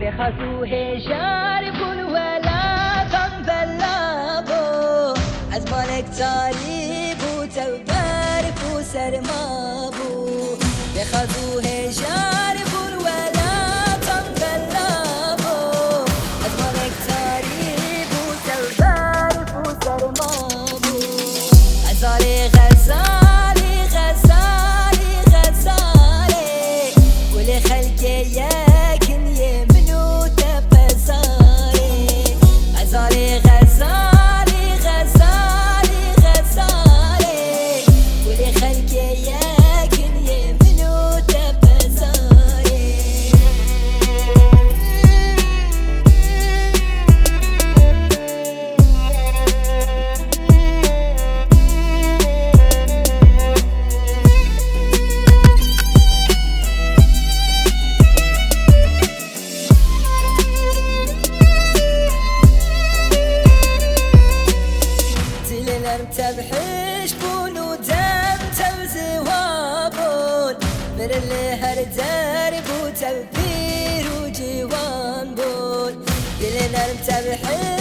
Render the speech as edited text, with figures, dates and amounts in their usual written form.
بخافو هجار بون ولا بلا بو از مالک تاری بو تو برف و سرما بو بخافو هجار بون ولا بلا بو از مالک تاری بو تو برف و سرما بو غزالی غزالی غزالی غزالی كل خلقي ياكن يمنو تبزاري غزالي غزالي غزالي غزالي كل خلقي ياكن يمنو تبزاري تبحش بون و دم توزوابون بر اللي هر درب و تبير و جوان بون دل نرم تبحش